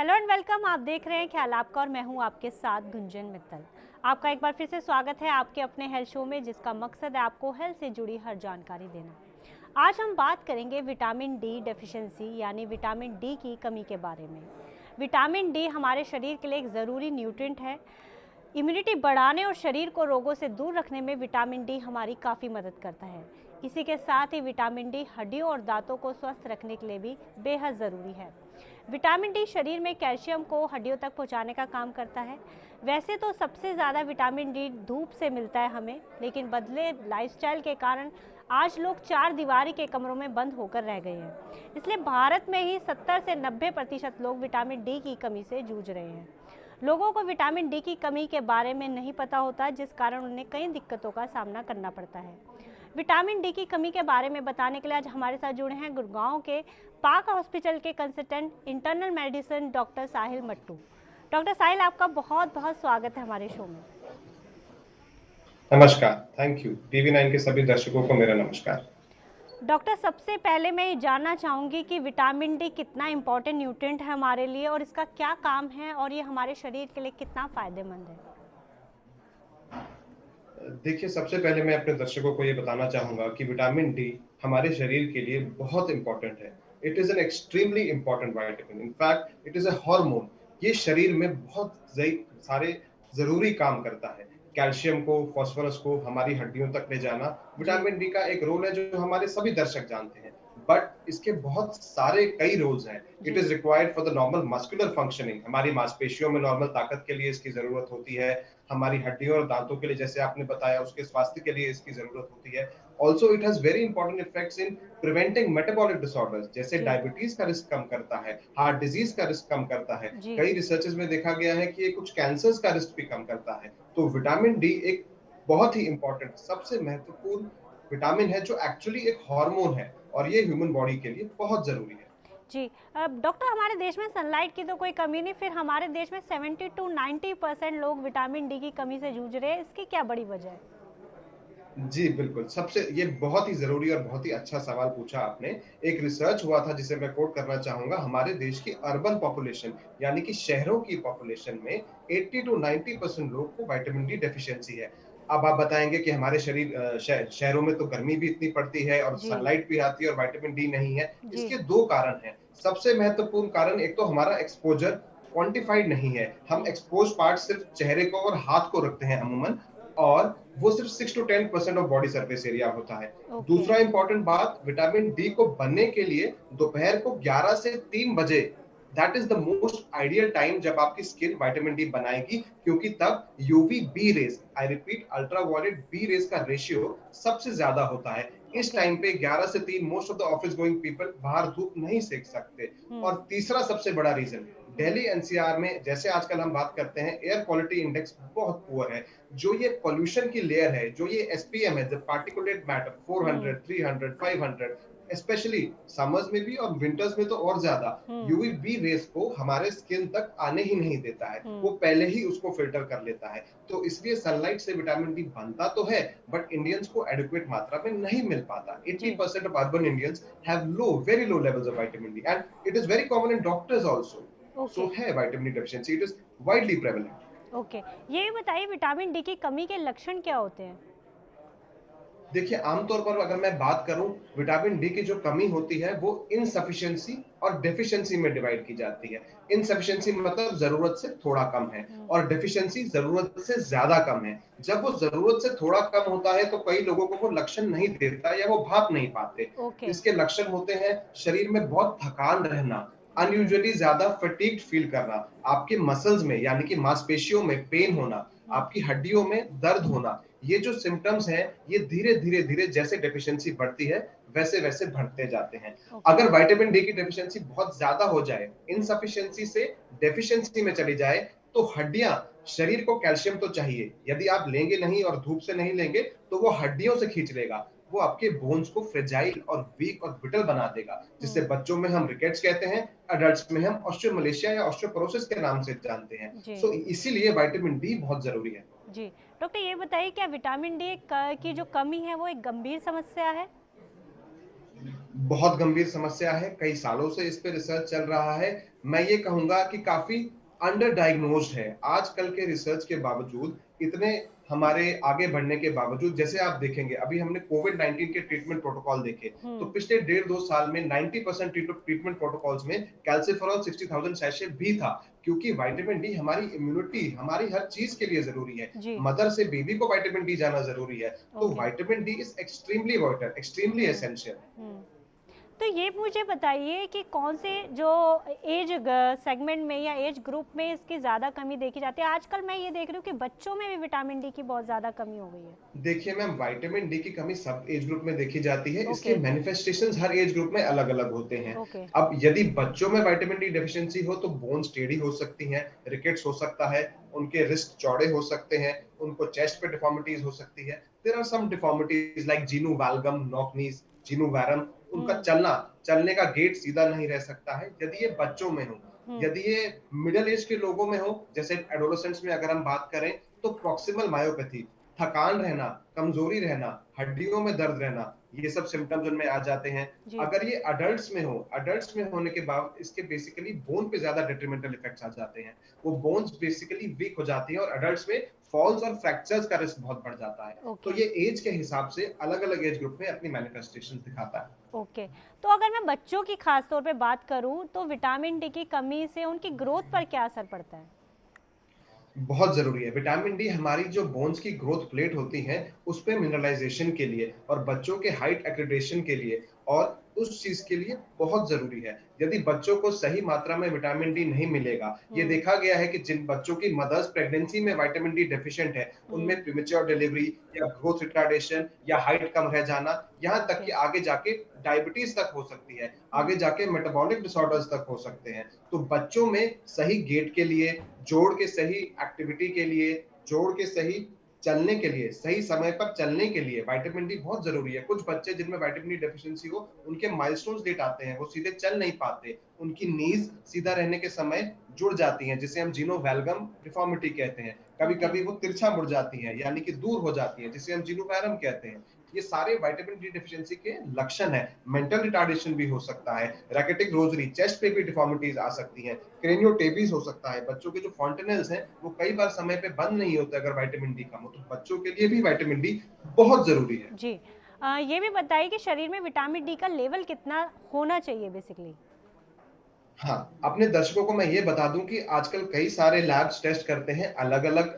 Hello and welcome. आप देख रहे हैं ख्याल आपका और मैं हूं आपके साथ गुंजन मित्तल। आपका एक बार फिर से स्वागत है आपके अपने हेल्थ शो में, जिसका मकसद है आपको हेल्थ से जुड़ी हर जानकारी देना। आज हम बात करेंगे विटामिन डी डेफिशिएंसी यानी विटामिन डी की कमी के बारे में। विटामिन डी हमारे शरीर के लिए एक ज़रूरी न्यूट्रिएंट है। इम्यूनिटी बढ़ाने और शरीर को रोगों से दूर रखने में विटामिन डी हमारी काफ़ी मदद करता है। इसी के साथ ही विटामिन डी हड्डियों और दांतों को स्वस्थ रखने के लिए भी बेहद ज़रूरी है। विटामिन डी शरीर में कैल्शियम को हड्डियों तक पहुंचाने का काम करता है। वैसे तो सबसे ज़्यादा विटामिन डी धूप से मिलता है हमें, लेकिन बदले लाइफस्टाइल के कारण आज लोग चार दीवारी के कमरों में बंद होकर रह गए हैं। इसलिए भारत में ही 70 से 90% लोग विटामिन डी की कमी से जूझ रहे हैं। लोगों को विटामिन डी की कमी के बारे में नहीं पता होता, जिस कारण उन्हें कई दिक्कतों का सामना करना पड़ता है। विटामिन डी की कमी के बारे में बताने के लिए आज हमारे साथ जुड़े हैं गुड़गांव के पाक हॉस्पिटल के कंसल्टेंट इंटरनल मेडिसिन डॉक्टर साहिल मट्टू। डॉक्टर साहिल, आपका बहुत बहुत स्वागत है हमारे शो में। नमस्कार, थैंक यू। टीवी9 के सभी दर्शकों को मेरा नमस्कार। डॉक्टर, सबसे पहले मैं ये जानना चाहूँगी कि विटामिन डी कितना इम्पोर्टेंट न्यूट्रिएंट है हमारे लिए और इसका क्या काम है और ये हमारे शरीर के लिए कितना फ़ायदेमंद है। देखिए, सबसे पहले मैं अपने दर्शकों को ये बताना चाहूँगा कि विटामिन डी हमारे शरीर के लिए बहुत इम्पोर्टेंट है। It is an extremely important vitamin. In fact it is a hormone. ये शरीर में बहुत सारे ज़रूरी काम करता है। कैल्शियम को, फास्फोरस को हमारी हड्डियों तक ले जाना, जी विटामिन डी का एक रोल है जो हमारे सभी दर्शक जानते हैं। बट इसके बहुत सारे कई रोल्स हैं। इट जी is required for the normal muscular functioning. हमारी मांसपेशियों में नॉर्मल ताकत के लिए इसकी ज़रूरत होती है। हमारी हड्डियों और दांतों के लिए, जैसे आपने बताया, उसके स्वास्थ्य के लिए इसकी जरूरत होती है। Also it has very important effects in preventing metabolic disorders, जैसे जी डायबिटीज का रिस्क कम करता है, हार्ट डिजीज का रिस्क कम करता है। जी कई रिसर्चेस में देखा गया है कि ये कुछ कैंसर्स का रिस्क भी कम करता है। तो विटामिन डी एक बहुत ही इंपॉर्टेंट, सबसे महत्वपूर्ण विटामिन है जो एक्चुअली एक हार्मोन है और ये ह्यूमन बॉडी के लिए बहुत जरूरी है। जी। अब डॉक्टर, हमारे देश में सनलाइट की तो कोई कमी नहीं, फिर हमारे देश में 70 to 90% लोग विटामिन डी की कमी से जूझ रहे हैं। इसकी क्या बड़ी वजह है? जी, बिल्कुल। सबसे ये बहुत ही ज़रूरी और बहुत ही अच्छा सवाल पूछा आपने। एक रिसर्च हुआ था जिसे मैं कोट करना चाहूँगा। हमारे देश की अर्बन पॉपुलेशन, यानी कि शहरों की पॉपुलेशन में 80 टू 90% लोग को विटामिन डी डेफिशिएंसी है। अब आप बताएँगे कि हमारे शहरों में तो गर्मी भी इतनी पड़ती है और जी सनलाइट भी आती है और विटामिन डी नहीं है। जी इसके 2 कारण हैं। सबसे महत्वपूर्ण कारण, एक तो हमारा एक्सपोज़र क्वांटिफाइड नहीं है। हम एक्सपोज़ पार्ट सिर्फ़ चेहरे को और हाथ को रखते हैं अमूमन, और वो सिर्फ 6 to 10% of body surface area होता है। ओके दूसरा इंपॉर्टेंट बात, विटामिन डी को बनने के लिए दोपहर को 11 से 3 बजे, that is the most ideal time जब आपकी स्किन विटामिन डी बनाएगी, क्योंकि तब UV B rays, I repeat ultraviolet B rays का रेशियो सबसे ज्यादा होता है। इस ओके टाइम पे 11 से 3 most of the office going people बाहर धूप नहीं सेक सकते। हम्म और तीसरा सबसे बड़ा रीजन, दिल्ली एनसीआर में जैसे आजकल हम बात करते हैं, एयर क्वालिटी इंडेक्स बहुत पुअर है। जो ये पोल्यूशन की लेयर है, जो ये एसपीएम है, the particulate matter, hmm 400, 300, 500, specially summers में भी और विंटर्स में तो और ज्यादा, हम्म यूवी बी रेस को हमारे स्किन तक आने ही नहीं देता है। वो हम्म पहले ही उसको फिल्टर कर लेता है। तो इसलिए सनलाइट से विटामिन डी बनता तो है, बट इंडियंस को एडिक्वेट मात्रा में नहीं मिल पाता। जी 80% of urban Indians have low, very low levels of vitamin D, and it is very common in doctors also. Okay so है vitamin D deficiency, it is widely prevalent. Okay. ये बताइए, विटामिन डी की कमी के लक्षण क्या होते हैं? देखिए, आमतौर पर अगर मैं बात करूं, विटामिन डी की जो कमी होती है वो इनसफिशिएंसी और डेफिशिएंसी में डिवाइड की जाती है। इनसफिशिएंसी मतलब जरूरत से थोड़ा कम है, हम्म और डेफिशिएंसी जरूरत से ज्यादा कम है। जब वो जरूरत से थोड़ा कम होता है तो कई लोगों को वो लक्षण नहीं देता या वो भाप नहीं पाते। ओके इसके लक्षण होते हैं शरीर में बहुत थकान रहना, ओके अनयूजुअली ज्यादा फटीग्ड फील करना, आपके मसल्स में यानी कि मांसपेशियों में पेन होना, हम्म आपकी हड्डियों में दर्द होना। ये जो सिम्टम्स हैं, ये धीरे धीरे धीरे जैसे डेफिशिएंसी बढ़ती है वैसे वैसे बढ़ते जाते हैं। ओके अगर विटामिन डी की डेफिशिएंसी बहुत ज्यादा हो जाए, इनसफिशिएंसी से डेफिशिएंसी में चली जाए, तो हड्डियां, शरीर को कैल्शियम तो चाहिए, यदि आप लेंगे नहीं और धूप से नहीं लेंगे तो वो हड्डियों से खींच लेगा। वो आपके बोन्स को फ्रेजाइल और वीक और ब्रिटल बना देगा, जिससे हम्म बच्चों में हम रिकेट्स कहते हैं, अडल्ट्स में हम ऑस्टियोमलेशिया या ऑस्टियोपोरोसिस के नाम से जानते हैं। जी सो इसीलिए विटामिन डी बहुत जरूरी है। जी। डॉक्टर, ये बताइए, क्या विटामिन डी की जो कमी है वो एक गंभीर समस्या है? बहुत गंभीर समस्या है, कई सालों से इस पे रिसर्च चल रहा है। मैं ये कहूँगा कि काफ़ी अंडर डायग्नोज्ड है। आजकल के रिसर्च के बावजूद, इतने हमारे आगे बढ़ने के बावजूद, जैसे आप देखेंगे अभी हमने कोविड-19 के ट्रीटमेंट प्रोटोकॉल देखे, तो हुँ, पिछले डेढ़ 2 साल में 90% ट्रीटमेंट प्रोटोकॉल्स में कैल्सिफेरॉल 60,000 सैशे भी था, क्योंकि विटामिन डी हमारी इम्यूनिटी, हमारी हर चीज़ के लिए ज़रूरी है। जी, मदर से बेबी को विटामिन डी जाना ज़रूरी है। तो okay. Vitamin D is extremely important, extremely hmm, essential. Hmm. तो ये मुझे बताइए कि कौन से जो एज सेगमेंट में या एज ग्रुप में इसकी ज़्यादा कमी देखी जाती है? आजकल मैं ये देख रही हूँ कि बच्चों में भी विटामिन डी की बहुत ज़्यादा कमी हो गई है। देखिए मैम, विटामिन डी की कमी सब एज ग्रुप में देखी जाती है। इसके ओके, मैनिफेस्टेशंस हर एज ग्रुप में अलग-अलग होते हैं। ओके, अब यदि बच्चों में विटामिन डी डेफिशिएंसी हो तो बोन्स टेढ़ी हो सकती हैं, रिकेट्स हो सकता है, उनके रिस्ट चौड़े हो सकते हैं, उनको चेस्ट पे डिफॉर्मिटीज हो सकती है। There are some deformities like genu valgum, knock knees, genu varum. उनका हुँ, चलने का गेट सीधा नहीं रह सकता है यदि ये बच्चों में हो। हुँ, यदि ये मिडिल एज के लोगों में हो, जैसे एडोलेसेंट्स में अगर हम बात करें, तो प्रॉक्सिमल मायोपैथी, थकान रहना, कमजोरी रहना, हड्डियों में दर्द रहना, ये सब सिम्टम्स उनमें आ जाते हैं। जी, अगर ये अडल्ट्स में हो, अडल्ट्स में होने के बाद इसके बेसिकली बोन पे ज्यादा डेट्रीमेंटल इफेक्ट्स आ जाते हैं। वो बोन्स बेसिकली वीक हो जाती हैं और अडल्ट्स में फॉल्स और फ्रैक्चर्स का रिस्क बहुत बढ़ जाता है। तो ओके, ये एज के हिसाब से अलग-अलग एज ग्रुप में अपनी मैनिफेस्टेशन दिखाता है। ओके। तो अगर मैं बच्चों की खास तौर पे बात करूँ, तो विटामिन डी की कमी से उनकी ग्रोथ पर क्या असर पड़ता है? बहुत ज़रूरी है। विटामिन डी हमारी जो बोन्स की ग्रोथ प्लेट होती हैं, उस पे मिनरलाइज़ेशन के लिए और बच्चों के हाइट एक्रीडेशन के लिए और उस चीज़ के लिए बहुत ज़रूरी है। यदि बच्चों को सही मात्रा में विटामिन डी नहीं मिलेगा, ये हुँ, देखा गया है कि जिन बच्चों की मदर्स प्रेगनेंसी में विटामिन डी डेफिशिएंट है, हुँ, उनमें प्रीमेच्योर डिलीवरी या ग्रोथ रिटार्डेशन या हाइट कम रह जाना, यहाँ तक ओके, कि आगे जाके डायबिटीज़ तक हो सकती है, हुँ, आगे जाके मेटाबॉलिक डिसऑर्डर्स तक हो सकते हैं। तो बच्चों में सही गेट के लिए, जोड़ के सही एक्टिविटी के लिए, जोड़ के सही चलने के लिए, सही समय पर चलने के लिए विटामिन डी बहुत ज़रूरी है। कुछ बच्चे जिनमें विटामिन डी डेफिशिएंसी हो, उनके माइलस्टोन्स लेट आते हैं, वो सीधे चल नहीं पाते। उनकी नीज़ सीधा रहने के समय जुड़ जाती हैं, जिसे हम जिनो वैल्गम डिफॉर्मिटी कहते हैं। ओके, कभी-कभी वो तिरछा मुड़ जाती हैं, यानी कि दूर हो जाती हैं, जिसे हम जिनो वैरम कहते हैं। ये सारे विटामिन डी डेफिशिएंसी के लक्षण हैं। मेंटल रिटार्डेशन भी हो सकता है, रैकेटिक रोज़री, चेस्ट पे भी डिफॉर्मिटीज़ आ सकती हैं। क्रेनियोटेबीज हो सकता है। बच्चों के जो फॉन्टेनल्स हैं, वो कई बार समय पे बंद नहीं होते अगर विटामिन डी कम हो। तो बच्चों के लिए भी विटामिन डी बहुत ज़रूरी है। जी। ये भी बताइए कि शरीर में विटामिन डी का लेवल कितना होना चाहिए बेसिकली? हाँ, अपने दर्शकों को मैं ये बता दूँ कि आजकल कई सारे लैब्स टेस्ट करते हैं अलग-अलग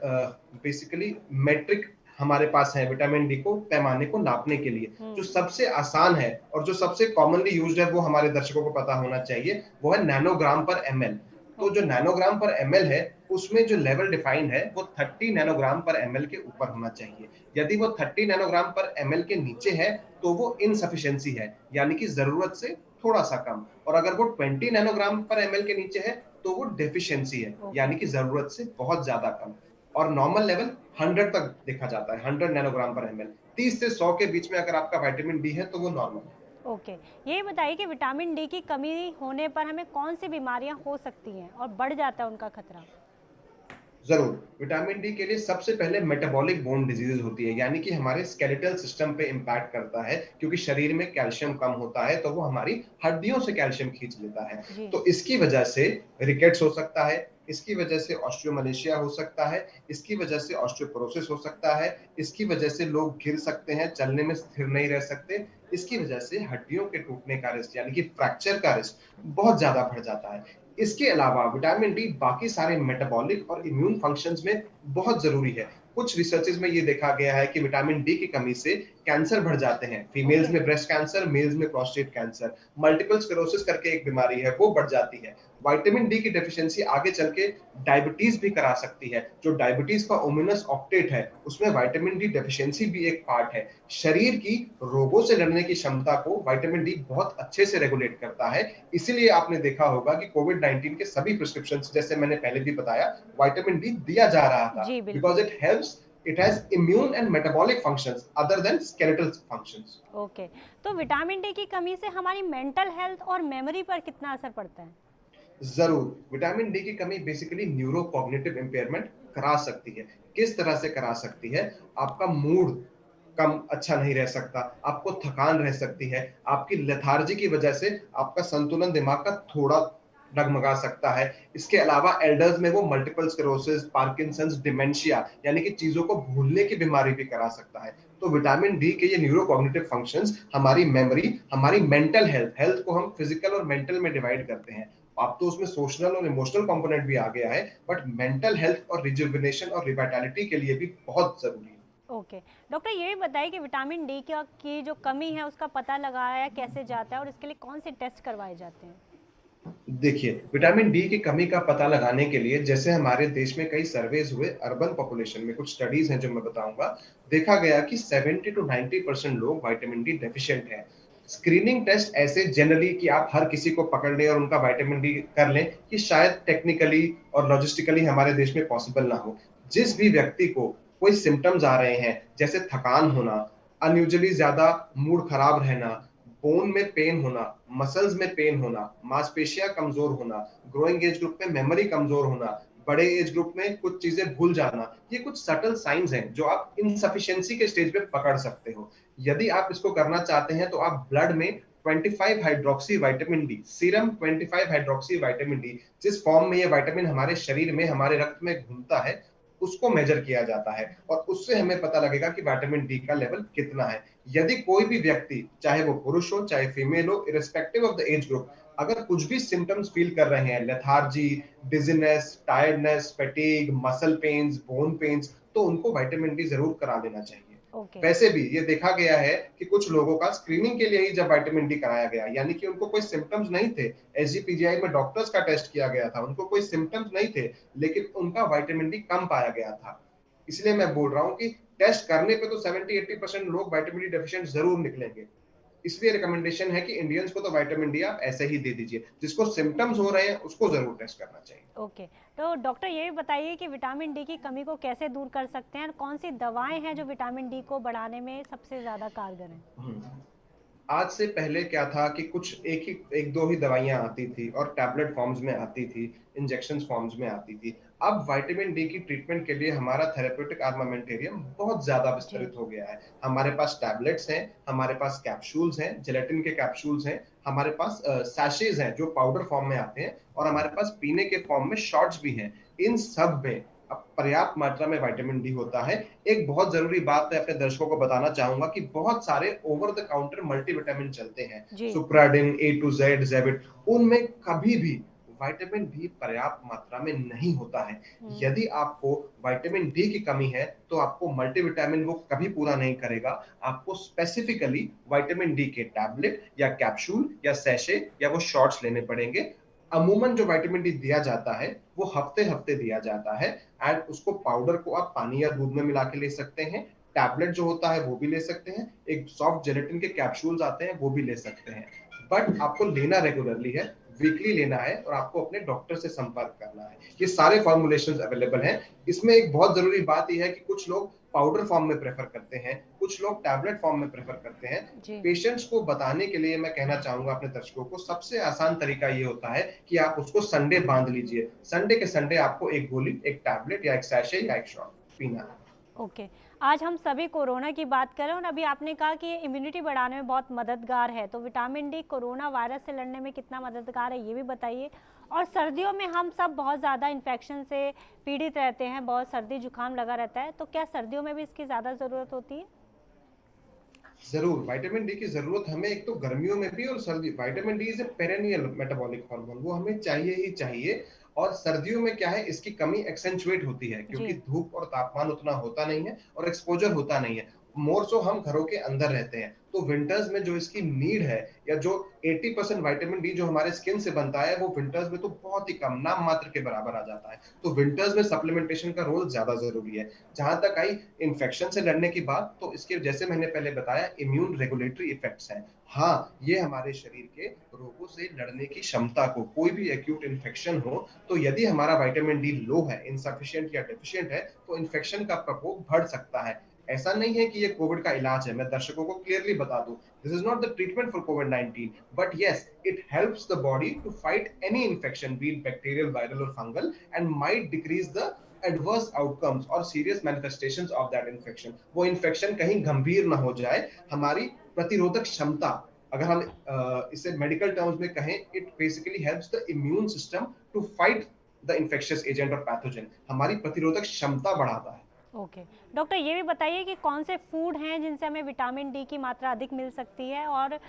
बेसिकली मेट्रिक हमारे पास है विटामिन डी को पैमाने को नापने के लिए। जो हुँ, सबसे आसान है और जो सबसे कॉमनली यूज्ड है वो हमारे दर्शकों को पता होना चाहिए, वो है नैनोग्राम पर एमएल। तो जो ओके, नैनोग्राम पर एमएल है, उसमें जो लेवल डिफाइंड है वो 30 नैनोग्राम पर एमएल के ऊपर होना चाहिए। यदि वो 30 नैनोग्राम पर एमएल के नीचे है, तो वो इनसफिशिएंसी है, यानी कि ज़रूरत से थोड़ा-सा कम। और अगर वो 20 नैनोग्राम पर एमएल के नीचे है, तो वो डेफिशिएंसी है, ओके, यानी कि ज़रूरत से बहुत ज़्यादा कम। और नॉर्मल लेवल 100 तक देखा जाता है, 100 नैनोग्राम पर एमएल। 30 से 100 के बीच में अगर आपका विटामिन डी है, तो वो नॉर्मल है। ओके। ये बताइए कि विटामिन डी की कमी होने पर हमें कौन-सी बीमारियाँ हो सकती हैं और बढ़ जाता है उनका खतरा? ज़रूर, विटामिन डी के लिए सबसे पहले मेटाबॉलिक बोन डिजीज़ होती है, यानी कि हमारे स्केलेटल सिस्टम पे इम्पैक्ट करता है, क्योंकि शरीर में कैल्शियम कम होता है, तो वो हमारी हड्डियों से कैल्शियम खींच लेता है। जी, तो इसकी वजह से रिकेट्स हो सकता है, इसकी वजह से ऑस्टियोमलेशिया हो सकता है, इसकी वजह से ऑस्टियोपोरोसिस हो सकता है, इसकी वजह से लोग गिर सकते हैं, चलने में स्थिर नहीं रह सकते, इसकी वजह से हड्डियों के टूटने का रिस्क, यानी कि फ्रैक्चर का रिस्क बहुत ज़्यादा बढ़ जाता है। इसके अलावा विटामिन डी बाकी सारे मेटाबॉलिक और इम्यून फंक्शंस में बहुत ज़रूरी है। कुछ रिसर्चेज़ में ये देखा गया है कि विटामिन डी की कमी से कैंसर बढ़ जाते हैं। फीमेल्स ओके, में ब्रेस्ट कैंसर, मेल्स में प्रोस्टेट कैंसर, मल्टीपल स्क्लेरोसिस करके एक बीमारी है, वो बढ़ जाती है। विटामिन डी की डेफिशिएंसी आगे चल के डायबिटीज़ भी करा सकती है। जो डायबिटीज़ का ओमिनस ऑक्टेट है, उसमें विटामिन डी डेफिशिएंसी भी एक पार्ट है। शरीर की रोगों से लड़ने की क्षमता को विटामिन डी बहुत अच्छे से रेगुलेट करता है। इसीलिए आपने देखा होगा कि कोविड-19 के सभी प्रिस्क्रिप्शंस, जैसे मैंने पहले भी बताया, विटामिन डी दिया जा रहा था जी, बिकॉज़ बिल्कुल। It helps, it has immune and metabolic functions other than skeletal functions. Okay, तो विटामिन डी की कमी से हमारी मेंटल हेल्थ और मेमोरी पर कितना असर पड़ता है? ज़रूर, विटामिन डी की कमी बेसिकली न्यूरो कॉग्निटिव इम्पेयरमेंट करा सकती है। किस तरह से करा सकती है? आपका मूड कम अच्छा नहीं रह सकता, आपको थकान रह सकती है, आपकी लेथार्जी की वजह से आपका संतुलन दिमाग का थोड़ा डगमगा सकता है। इसके अलावा एल्डर्स में वो मल्टीपल स्क्लेरोसिस, पार्किंसंस, डिमेंशिया यानी कि चीजों को भूलने की बीमारी भी करा सकता है। तो विटामिन डी के ये न्यूरो कॉग्निटिव फंक्शंस हमारी मेमोरी, हमारी मेंटल हेल्थ, हेल्थ को हम फिजिकल और मेंटल में डिवाइड करते हैं। अब तो उसमें सोशल और इमोशनल कंपोनेंट भी आ गया है, बट मेंटल हेल्थ और रिजुविनेशन और रिवाइटैलिटी के लिए भी बहुत जरूरी है। ओके। डॉक्टर ये भी बताइए कि विटामिन डी की जो कमी है उसका पता लगाया कैसे जाता है और इसके लिए कौन से टेस्ट करवाए जाते हैं? देखिए, विटामिन डी की कमी का पता लगाने के लिए जैसे हमारे देश में कई सर्वेज हुए अर्बन पॉपुलेशन में, कुछ स्टडीज हैं जो मैं बताऊंगा। देखा गया कि 70 टू 90% लोग विटामिन डी डेफिशिएंट हैं। स्क्रीनिंग टेस्ट ऐसे जनरली कि आप हर किसी को पकड़ लें और उनका विटामिन डी कर लें, कि शायद टेक्निकली और लॉजिस्टिकली हमारे देश में पॉसिबल ना हो। जिस भी व्यक्ति को कोई सिम्टम्स आ रहे हैं, जैसे थकान होना, अनयूजुअली ज्यादा मूड खराब रहना, बोन में पेन होना, मसल्स में पेन होना, मांसपेशियां कमजोर होना, ग्रोइंग एज ग्रुप में मेमोरी कमजोर होना, बड़े एज ग्रुप में कुछ चीजें भूल जाना, ये कुछ सटल साइंस हैं जो आप इनसफिशिएंसी के स्टेज पे पकड़ सकते हो। यदि आप इसको करना चाहते हैं तो आप ब्लड में 25 hydroxy vitamin D, serum 25 hydroxy vitamin D, जिस फॉर्म में ये विटामिन हमारे शरीर में, हमारे रक्त में घूमता है, उसको मेजर किया जाता है और उससे हमें पता लगेगा कि विटामिन डी का लेवल कितना है। यदि कोई भी व्यक्ति, चाहे वो पुरुष हो चाहे फीमेल हो, irrespective of the age group, अगर कुछ भी सिम्टम्स फील कर रहे हैं, lethargy, dizziness, tiredness, fatigue, muscle pains, bone pains, तो उनको विटामिन डी जरूर करा लेना चाहिए। ओके। वैसे भी ये देखा गया है कि कुछ लोगों का स्क्रीनिंग के लिए ही जब विटामिन डी कराया गया, यानी कि उनको कोई सिम्टम्स नहीं थे, एसजीपीजीआई में डॉक्टर्स का टेस्ट किया गया था, उनको कोई सिम्टम्स नहीं थे, लेकिन उनका विटामिन डी कम पाया गया था। इसलिए मैं बोल रहा हूँ कि टेस्ट करने पे तो 70-80% लोग विटामिन डी डेफिशिएंट जरूर निकलेंगे। इसलिए रिकमेंडेशन है कि इंडियंस को तो विटामिन डी आप ऐसे ही दे दीजिए, जिसको सिम्टम्स हो रहे हैं उसको जरूर टेस्ट करना चाहिए। ओके। तो डॉक्टर ये भी बताइए कि विटामिन डी की कमी को कैसे दूर कर सकते हैं और कौन सी दवाएं हैं जो विटामिन डी को बढ़ाने में सबसे ज़्यादा कारगर हैं? हम्म। आज से पहले क्या था कि कुछ एक दो ही दवाइयां आती थी और टैबलेट फॉर्म्स में आती थी, इंजेक्शन फॉर्म्स में आती थी। अब विटामिन डी की ट्रीटमेंट के लिए हमारा थेरेप्यूटिक आर्मामेंटेरियम बहुत ज्यादा जी। विस्तृत हो गया है। हमारे पास टैबलेट्स हैं, हमारे पास कैप्सूल्स हैं, जेलेटिन के कैप्सूल्स हैं, हमारे पास सैशेज हैं जो पाउडर फॉर्म में आते हैं, और हमारे पास पीने के फॉर्म में शॉट्स भी हैं। इन सब में अब पर्याप्त मात्रा में विटामिन डी होता है। एक बहुत जरूरी बात मैं अपने दर्शकों को बताना चाहूंगा कि बहुत सारे ओवर द काउंटर मल्टीविटामिन चलते हैं, जी। सुप्राडिन, ए टू जेड, जेविट, उनमें कभी भी विटामिन डी पर्याप्त मात्रा में नहीं होता है। हम्म। यदि आपको विटामिन डी की कमी है तो आपको मल्टीविटामिन वो कभी पूरा नहीं करेगा। आपको स्पेसिफिकली विटामिन डी के टैबलेट या कैप्सूल या सैशे या वो शॉट्स लेने पड़ेंगे। अमूमन जो विटामिन डी दिया जाता है वो हफ्ते हफ्ते दिया जाता है, एंड उसको पाउडर को आप पानी या दूध में मिला के ले सकते हैं। टैबलेट जो होता है वो भी ले सकते हैं, एक सॉफ्ट जेलेटिन के कैप्सूल्स आते हैं वो भी ले सकते हैं। बट आपको लेना रेगुलरली है, वीकली लेना है, और आपको अपने डॉक्टर से संपर्क करना है। ये सारे फॉर्मुलेशंस अवेलेबल हैं। इसमें एक बहुत जरूरी बात यह है कि कुछ लोग पाउडर फॉर्म में प्रेफर करते हैं, कुछ लोग टैबलेट फॉर्म में प्रेफर करते हैं। जी। पेशेंट्स को बताने के लिए मैं कहना चाहूंगा अपने दर्शकों को, सबसे आसान तरीका ये होता है कि आप उसको संडे बांध लीजिए। संडे के संडे आपको एक गोली, एक टैबलेट या एक सैशे या एक शॉट पीना है। ओके। आज हम सभी कोरोना की बात करें और अभी आपने कहा कि ये इम्यूनिटी बढ़ाने में बहुत मददगार है, तो विटामिन डी कोरोना वायरस से लड़ने में कितना मददगार है ये भी बताइए। और सर्दियों में हम सब बहुत ज़्यादा इन्फेक्शन से पीड़ित रहते हैं, बहुत सर्दी जुकाम लगा रहता है, तो क्या सर्दियों में भी इसकी ज़्यादा ज़रूरत होती है? जरूर, विटामिन डी की जरूरत हमें एक तो गर्मियों में भी और सर्दी। Vitamin D is a perennial metabolic hormone, वो हमें चाहिए ही चाहिए। और सर्दियों में क्या है, इसकी कमी एक्सेंचुएट होती है क्योंकि जी। धूप और तापमान उतना होता नहीं है और एक्सपोजर होता नहीं है। मोर सो हम घरों के अंदर रहते हैं, तो विंटर्स में जो इसकी नीड है, या जो 80% विटामिन डी जो हमारे स्किन से बनता है, वो विंटर्स में तो बहुत ही कम, नाम मात्र के बराबर आ जाता है। तो विंटर्स में सप्लीमेंटेशन का रोल ज्यादा जरूरी है। जहां तक आई इन्फेक्शन से लड़ने की बात, तो इसके जैसे मैंने पहले बताया, इम्यून रेगुलेटरी इफेक्ट्स हैं। हाँ, ये हमारे शरीर के रोगों से लड़ने की क्षमता को, कोई भी एक्यूट इन्फेक्शन हो, तो यदि हमारा विटामिन डी लो है, इनसफिशिएंट या डेफिशिएंट है, तो इन्फेक्शन का प्रकोप बढ़ सकता है। ऐसा नहीं है कि ये कोविड का इलाज है, मैं दर्शकों को क्लियरली बता दूं, this is not the treatment for कोविड-19, but yes, it helps the body to fight any infection, be it bacterial, viral और fungal, and might decrease the adverse outcomes और serious manifestations of that infection, वो infection कहीं गंभीर ना हो जाए, हमारी प्रतिरोधक क्षमता, अगर हम इसे मेडिकल टर्म्स में कहें, it basically helps the immune system to fight the infectious agent और पैथोजन, हमारी प्रतिरोधक क्षमता बढ़ाता है। ओके। डॉक्टर ये भी बताइए कि कौन से फूड हैं जिनसे हमें विटामिन डी की मात्रा अधिक मिल सकती है, और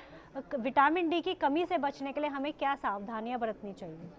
विटामिन डी की कमी से बचने के लिए हमें क्या सावधानियां बरतनी चाहिए?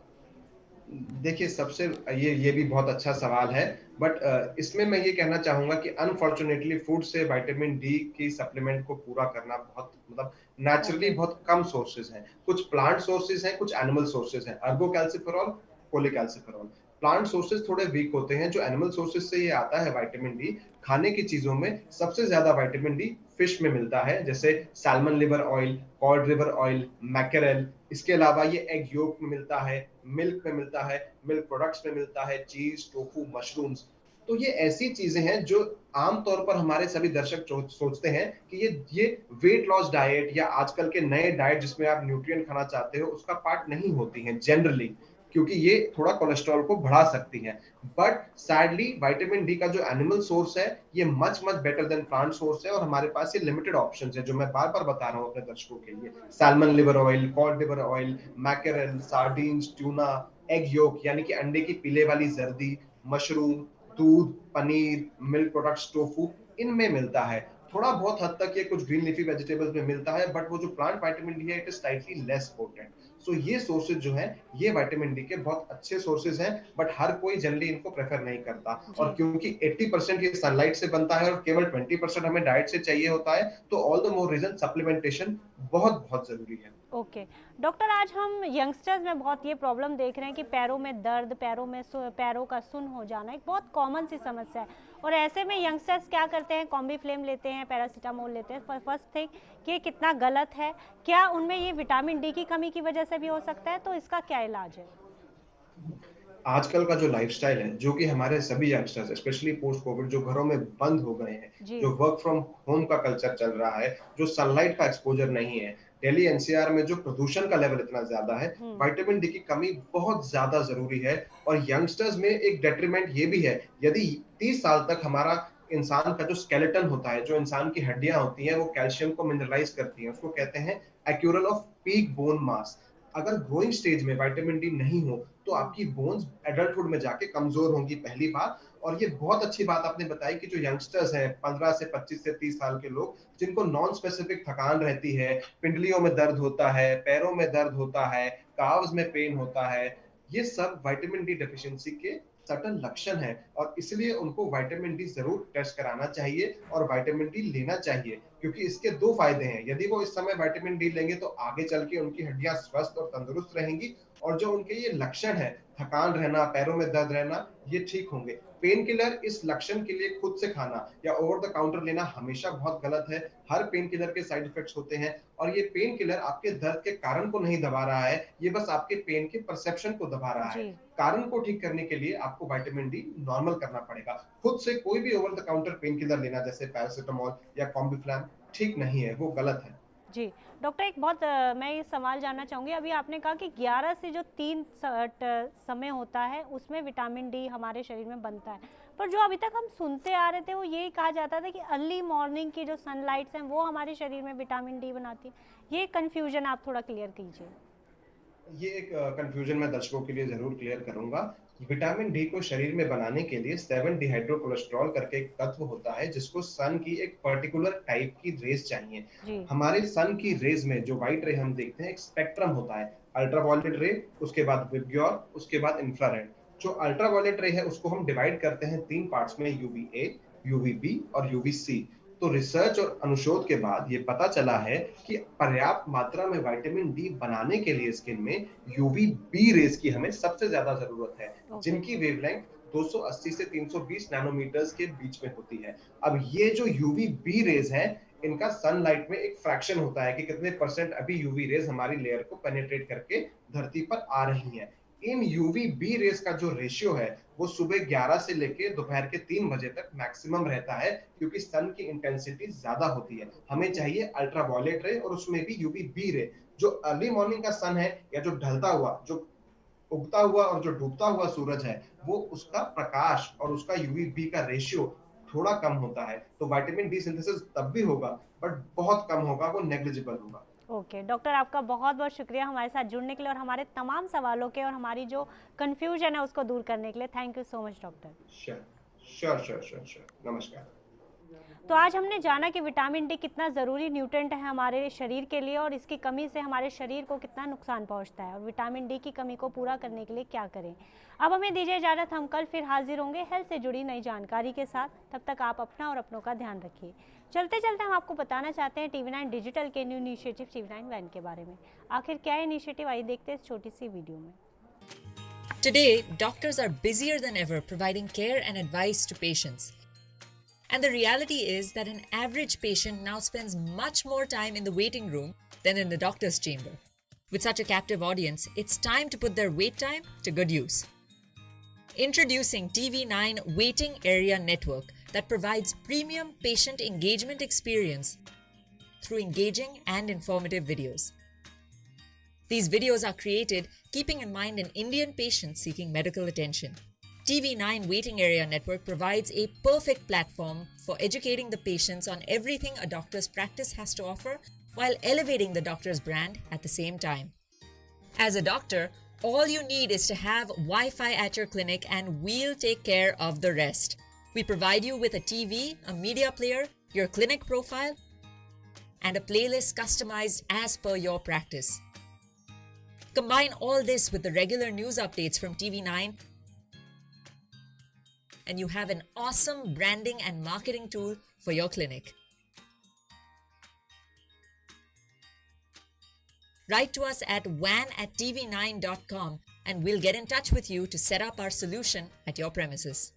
देखिए, सबसे ये भी बहुत अच्छा सवाल है, बट इसमें मैं ये कहना चाहूँगा कि अनफॉर्च्यूनेटली फूड से विटामिन डी की सप्लीमेंट को पूरा करना बहुत, मतलब नेचुरली ओके। बहुत कम सोर्सेज़ हैं। कुछ प्लांट सोर्सेज़ हैं, कुछ एनिमल सोर्सेज़ हैं। अर्गोकैल्सिफेरॉल, कोलेकैल्सिफेरॉल। प्लांट सोर्सेज़ थोड़े वीक होते हैं, जो एनिमल सोर्सेज़ से ये आता है विटामिन डी, खाने की चीज़ों में सबसे ज़्यादा विटामिन डी फिश में मिलता है, जैसे salmon liver oil, cod liver oil, mackerel. इसके अलावा ये एग योक में मिलता है, मिल्क में मिलता है, मिल्क प्रोडक्ट्स में मिलता है, चीज, टोफू, मशरूम्स। तो ये ऐसी चीजें हैं जो आमतौर पर हमारे सभी दर्शक सोचते हैं कि ये वेट लॉस डाइट या आजकल के नए डाइट जिसमें आप न्यूट्रिएंट खाना चाहते हो उसका पार्ट नहीं होती हैं जनरली, क्योंकि ये थोड़ा कोलेस्ट्रॉल को बढ़ा सकती हैं। बट सैडली विटामिन डी का जो एनिमल सोर्स है, ये much much better than plant source है, और हमारे पास ये लिमिटेड ऑप्शन है जो मैं बार बार बता रहा हूँ अपने दर्शकों के लिए। Salmon liver oil, cod liver oil, mackerel, sardines, tuna, egg yolk यानी कि अंडे की पीले वाली जर्दी, मशरूम, दूध, पनीर, मिल्क प्रोडक्ट्स, टोफू, इनमें मिलता है। थोड़ा बहुत हद तक ये कुछ ग्रीन लीफी वेजिटेबल्स में मिलता है, बट वो जो प्लांट विटामिन डी है, it is slightly less potent. So ये सोर्सेज जो हैं, ये विटामिन डी के बहुत अच्छे सोर्सेज हैं, बट हर कोई जनरली इनको प्रेफर नहीं करता। और जी। क्योंकि 80% ये सनलाइट से बनता है और केवल 20% हमें डाइट से चाहिए होता है, तो all the more reason supplementation बहुत बहुत जरूरी है। ओके। डॉक्टर आज हम यंगस्टर्स में बहुत ये प्रॉब्लम देख रहे हैं कि पैरों में दर्द, पैरों का सुन्न हो जाना एक बहुत कॉमन सी समस्या है, और ऐसे में यंगस्टर्स क्या करते हैं, कॉम्बी फ्लेम लेते हैं, पैरासीटामोल लेते हैं। फर्स्ट थिंग कि ये कितना गलत है, क्या उनमें ये विटामिन डी की कमी की वजह से भी हो सकता है, तो इसका क्या इलाज है? आजकल का जो लाइफस्टाइल है, जो कि हमारे सभी यंगस्टर्स स्पेशली पोस्ट कोविड जो घरों में बंद हो गए हैं, जी। जो वर्क फ्रॉम होम का कल्चर चल रहा है, जो सनलाइट का एक्सपोजर नहीं है, दिल्ली एनसीआर में जो प्रदूषण का लेवल इतना ज्यादा है, हम्म। विटामिन डी की कमी बहुत ज्यादा जरूरी है। और यंगस्टर्स में एक डेट्रीमेंट ये भी है, यदि 30 साल तक हमारा इंसान का जो स्केलेटन होता है, जो इंसान की हड्डियां होती हैं, वो कैल्शियम को मिनरलाइज करती हैं, उसको कहते हैं accrual off peak bone mass. अगर ग्रोइंग स्टेज में विटामिन डी नहीं हो, तो आपकी बोन्स एडल्टहुड में जाके कमजोर होंगी, पहली बात। और ये बहुत अच्छी बात आपने बताई कि जो यंगस्टर्स हैं 15 से 25 से 30 साल के लोग, जिनको नॉन स्पेसिफिक थकान रहती है, पिंडलियों में दर्द होता है, पैरों में दर्द होता है, काव्स में पेन होता है, ये सब विटामिन डी डेफिशिएंसी के सटन लक्षण है। और इसलिए उनको विटामिन डी जरूर टेस्ट कराना चाहिए और विटामिन डी लेना चाहिए, क्योंकि इसके दो फायदे हैं। यदि वो इस समय विटामिन डी लेंगे तो आगे चल के उनकी हड्डियां स्वस्थ और तंदुरुस्त रहेंगी, और जो उनके ये लक्षण है, थकान रहना, पैरों में दर्द रहना, ये ठीक होंगे। पेन किलर इस लक्षण के लिए खुद से खाना या ओवर द काउंटर लेना हमेशा बहुत गलत है। हर पेन किलर के साइड इफेक्ट्स होते हैं, और ये पेन किलर आपके दर्द के कारण को नहीं दबा रहा है, ये बस आपके पेन के परसेप्शन को दबा रहा है। जी। कारण को ठीक करने के लिए आपको विटामिन डी नॉर्मल करना पड़ेगा। खुद से कोई भी over the counter pain killer लेना, जैसे पैरासिटामोल या कॉम्बिफ्लैम, ठीक नहीं है, वो गलत है। जी। डॉक्टर एक बहुत मैं ये सवाल जानना चाहूँगी, अभी आपने कहा कि 11 से जो 3 समय होता है उसमें विटामिन डी हमारे शरीर में बनता है, पर जो अभी तक हम सुनते आ रहे थे वो यही कहा जाता था कि अर्ली मॉर्निंग की जो सनलाइट्स हैं वो हमारे शरीर में विटामिन डी बनाती है। ये कन्फ्यूजन आप थोड़ा क्लियर कीजिए। ये एक कंफ्यूजन मैं दर्शकों के लिए जरूर क्लियर करूंगा। विटामिन डी को शरीर में बनाने के लिए 7 डिहाइड्रोकोलेस्ट्रॉल करके एक तत्व होता है, जिसको सन की एक पर्टिकुलर टाइप की रेज चाहिए। जी। हमारे सन की रेज में जो व्हाइट रे हम देखते हैं, एक स्पेक्ट्रम होता है। अल्ट्रावायलेट रे, उसके बाद विबग्योर, उसके बाद इंफ्रारेड। जो अल्ट्रावायलेट रे है उसको हम डिवाइड करते हैं 3 पार्ट्स में, यूवी ए, यूवी बी और यूवी सी। तो रिसर्च और अनुशोध के बाद ये पता चला है कि पर्याप्त मात्रा में विटामिन डी बनाने के लिए स्किन में यूवी बी रेज की हमें सबसे ज्यादा जरूरत है, ओके। जिनकी वेवलेंथ 280 से 320 नैनोमीटर्स के बीच में होती है। अब ये जो यूवी बी रेज है, इनका सनलाइट में एक फ्रैक्शन होता है कि कितने परसेंट अभी यूवी रेज हमारी लेयर को पेनिट्रेट करके धरती पर आ रही हैं। इन यूवी बी रेस का जो रेशियो है, वो सुबह 11 से लेके दोपहर के 3 बजे तक मैक्सिमम रहता है, क्योंकि सन की इंटेंसिटी ज्यादा होती है। हमें ओके। चाहिए अल्ट्रावायलेट रे और उसमें भी यूवी बी रे। जो अर्ली मॉर्निंग का सन है या जो ढलता हुआ, जो उगता हुआ और जो डूबता हुआ सूरज है, वो उसका प्रकाश और उसका यूवीबी का रेशियो थोड़ा कम होता है। तो विटामिन डी सिंथेसिस तब भी होगा, बट बहुत कम होगा, वो नेग्लिजिबल होगा। ओके डॉक्टर, आपका बहुत बहुत शुक्रिया हमारे साथ जुड़ने के लिए और हमारे तमाम सवालों के और हमारी जो कन्फ्यूजन है उसको दूर करने के लिए। Thank you so much doctor. Sure, sure, sure, sure, sure. नमस्कार। तो आज हमने जाना कि विटामिन डी कितना ज़रूरी न्यूट्रेंट है हमारे शरीर के लिए और इसकी कमी से हमारे शरीर को कितना नुकसान पहुंचता है और विटामिन डी की कमी को पूरा करने के लिए क्या करें। अब हमें दीजिए इजाज़त, हम कल फिर हाजिर होंगे हेल्थ से जुड़ी नई जानकारी के साथ। तब तक आप अपना और अपनों का ध्यान रखिए। चलते चलते हम आपको बताना चाहते हैं TV9 डिजिटल के न्यू इनिशिएटिव TV9 वैन के बारे में। आखिर क्या है इनिशिएटिव, आइए देखते हैं इस छोटी सी वीडियो में। Today, doctors are busier than ever providing care and advice to patients. And the reality is that an average patient now spends much more time in the waiting room than in the doctor's chamber. With such a captive audience, it's time to put their wait time to good use. Introducing TV9 Waiting Area Network that provides premium patient engagement experience through engaging and informative videos. These videos are created keeping in mind an Indian patient seeking medical attention. TV9 Waiting Area Network provides a perfect platform for educating the patients on everything a doctor's practice has to offer while elevating the doctor's brand at the same time. As a doctor, all you need is to have Wi-Fi at your clinic and we'll take care of the rest. We provide you with a TV, a media player, your clinic profile, and a playlist customized as per your practice. Combine all this with the regular news updates from TV9 and you have an awesome branding and marketing tool for your clinic. Write to us at van@tv9.com and we'll get in touch with you to set up our solution at your premises.